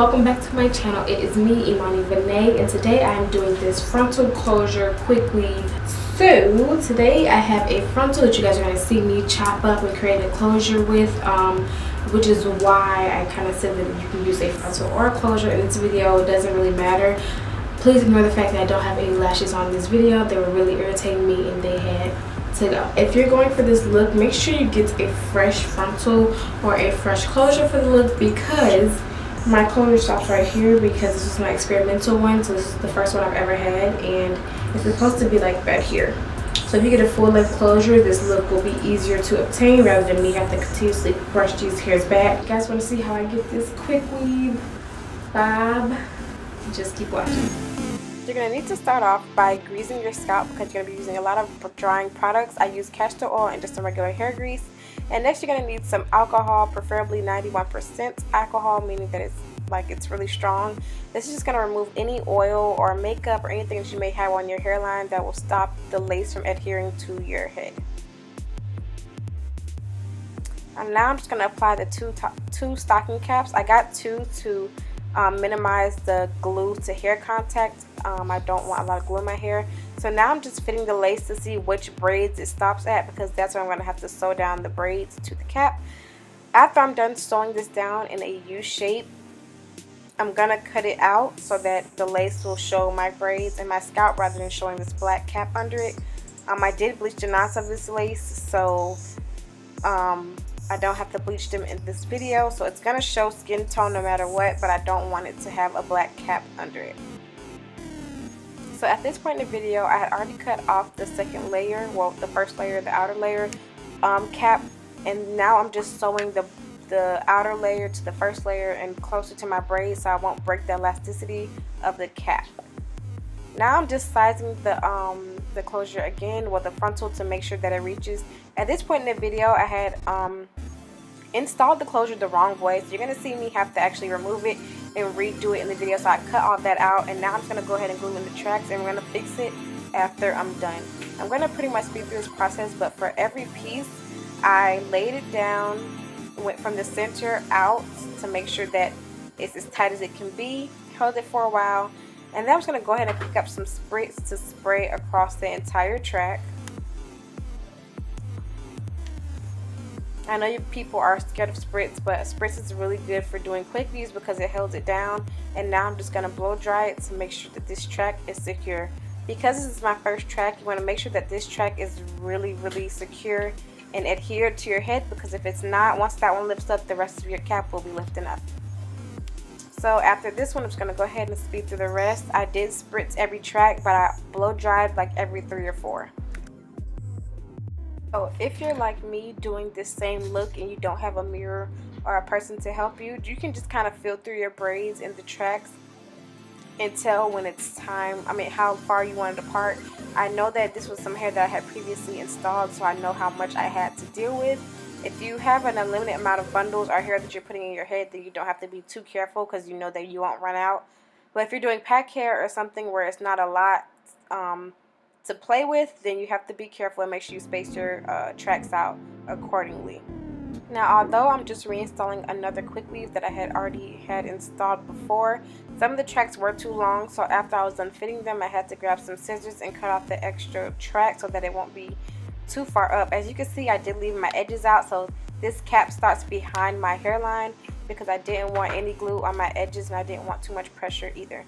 welcome back to my channel. It is me, ImaniVina, and today I am doing this frontal closure quick weave. So today I have a frontal that you guys are going to see me chop up and create a closure with, which is why I kind of said that you can use a frontal or a closure in this video. It doesn't really matter. Please ignore the fact that I don't have any lashes on this video. They were really irritating me and they had to go. If you're going for this look, make sure you get a fresh frontal or a fresh closure for the look, because my closure stops right here because this is my experimental one. So this is the first one I've ever had, and it's supposed to be like that here. So if you get a full length closure, this look will be easier to obtain rather than me have to continuously brush these hairs back. If you guys want to see how I get this quick weave bob, just keep watching. You're going to need to start off by greasing your scalp because you're going to be using a lot of drying products. I use castor oil and just some regular hair grease. And next you're going to need some alcohol, preferably 91% alcohol, meaning that it's really strong. This is just going to remove any oil or makeup or anything that you may have on your hairline that will stop the lace from adhering to your head. And now I'm just going to apply the two stocking caps. I got two to minimize the glue to hair contact. I don't want a lot of glue in my hair. So now I'm just fitting the lace to see which braids it stops at, because that's where I'm going to have to sew down the braids to the cap. After I'm done sewing this down in a U shape, I'm going to cut it out so that the lace will show my braids and my scalp rather than showing this black cap under it. I did bleach the knots of this lace, so I don't have to bleach them in this video, so it's going to show skin tone no matter what, but I don't want it to have a black cap under it. So at this point in the video, I had already cut off the second layer, well, the first layer, the outer layer cap, and now I'm just sewing the outer layer to the first layer and closer to my braid so I won't break the elasticity of the cap. Now I'm just sizing the closure again, with the frontal, to make sure that it reaches. At this point in the video, I had installed the closure the wrong way, so you're going to see me have to actually remove it and redo it in the video. So I cut all that out, and now I'm just going to go ahead and glue in the tracks, and we're going to fix it after I'm done. I'm going to pretty much speed through this process, but for every piece I laid it down, went from the center out to make sure that it's as tight as it can be, held it for a while, and then I'm just going to go ahead and pick up some spritz to spray across the entire track. I know you people are scared of spritz, but spritz is really good for doing quick weaves because it holds it down. And now I'm just going to blow dry it to make sure that this track is secure. Because this is my first track, you want to make sure that this track is really secure and adhered to your head, because if it's not, once that one lifts up, the rest of your cap will be lifting up. So after this one, I'm just going to go ahead and speed through the rest. I did spritz every track, but I blow dried like every 3 or 4. So if you're like me doing this same look and you don't have a mirror or a person to help you, you can just kind of feel through your braids in the tracks and tell when it's time, how far you want it apart. I know that this was some hair that I had previously installed, so I know how much I had to deal with. If you have an unlimited amount of bundles or hair that you're putting in your head, then you don't have to be too careful, because you know that you won't run out. But if you're doing pack hair or something where it's not a lot to play with, then you have to be careful and make sure you space your tracks out accordingly. Now, although I'm just reinstalling another quick weave that I had already had installed before, some of the tracks were too long, so after I was done fitting them, I had to grab some scissors and cut off the extra track so that it won't be too far up. As you can see, I did leave my edges out, so this cap starts behind my hairline because I didn't want any glue on my edges and I didn't want too much pressure either.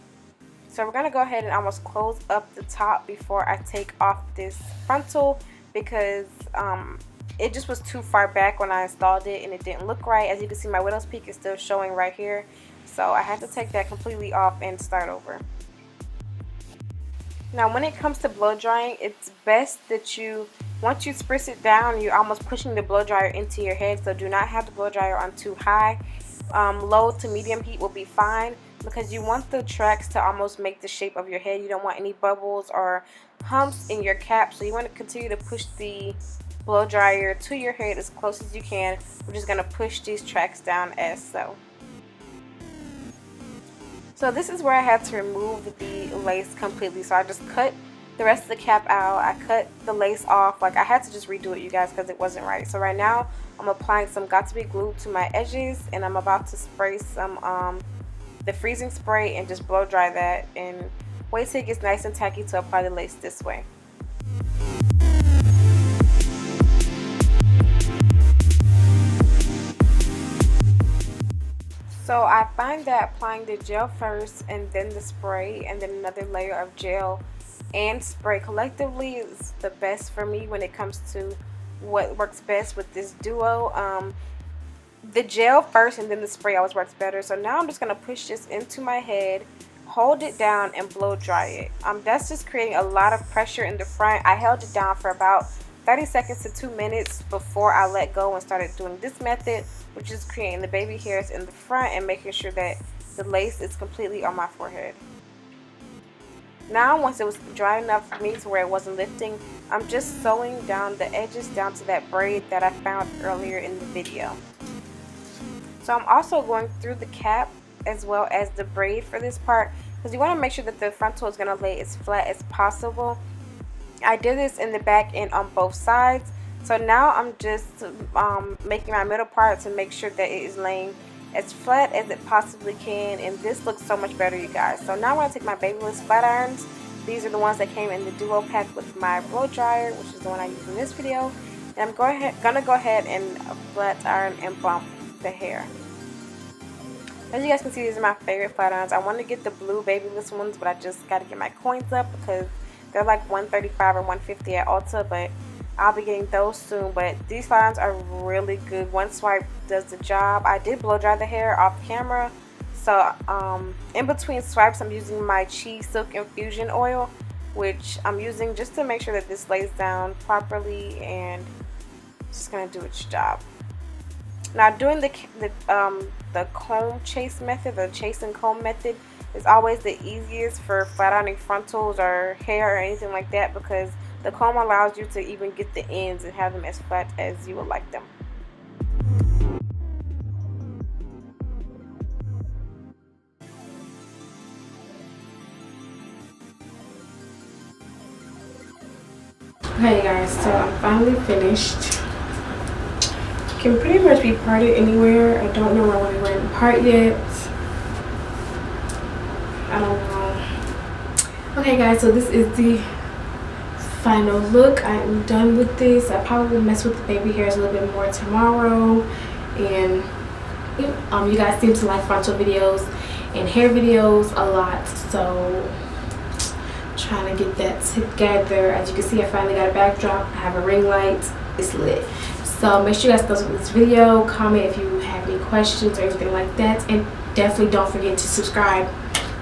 So we're going to go ahead and almost close up the top before I take off this frontal, because it just was too far back when I installed it and it didn't look right. As you can see, my widow's peak is still showing right here, so I had to take that completely off and start over. Now when it comes to blow drying, it's best that once you spritz it down, you're almost pushing the blow dryer into your head, so do not have the blow dryer on too high. Low to medium heat will be fine, because you want the tracks to almost make the shape of your head. You don't want any bubbles or humps in your cap, so you want to continue to push the blow dryer to your head as close as you can. We're just going to push these tracks down as so. So this is where I had to remove the lace completely, so I just cut the rest of the cap out. I cut the lace off. Like, I had to just redo it, you guys, because it wasn't right. So right now I'm applying some got to be glue to my edges, and I'm about to spray some the freezing spray and just blow dry that and wait till it gets nice and tacky to apply the lace this way. So I find that applying the gel first and then the spray and then another layer of gel and spray collectively is the best for me when it comes to what works best with this duo. The gel first and then the spray always works better. So now I'm just going to push this into my head, hold it down, and blow dry it. That's just creating a lot of pressure in the front. I held it down for about 30 seconds to 2 minutes before I let go and started doing this method, which is creating the baby hairs in the front and making sure that the lace is completely on my forehead. Now, once it was dry enough for me to where it wasn't lifting, I'm just sewing down the edges down to that braid that I found earlier in the video. So I'm also going through the cap as well as the braid for this part because you want to make sure that the frontal is going to lay as flat as possible. I did this in the back and on both sides. So now I'm just making my middle part to make sure that it is laying as flat as it possibly can, and this looks so much better, you guys. So now I'm going to take my Babyliss flat irons. These are the ones that came in the duo pack with my blow dryer, which is the one I used in this video. And I'm gonna go ahead and flat iron and bump the hair. As you guys can see, these are my favorite flat irons. I want to get the blue Babyliss ones, but I just got to get my coins up because they're like $135 or $150 at Ulta, but I'll be getting those soon. But these flat irons are really good. One swipe does the job. I did blow dry the hair off camera, so in between swipes I'm using my Silk Infusion oil, which I'm using just to make sure that this lays down properly, and it's just gonna do its job. Now, doing the comb chase method, the chase and comb method, is always the easiest for flat ironing frontals or hair or anything like that, because the comb allows you to even get the ends and have them as flat as you would like them. Okay guys, so I'm finally finished. Can pretty much be parted anywhere. I don't know where I want to go and part yet. I don't know. Okay guys, so this is the final look. I am done with this. I probably will mess with the baby hairs a little bit more tomorrow. And you guys seem to like frontal videos and hair videos a lot, so I'm trying to get that together. As you can see, I finally got a backdrop. I have a ring light. It's lit. So make sure you guys thumbs up this video, comment if you have any questions or anything like that, and definitely don't forget to subscribe.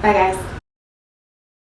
Bye guys.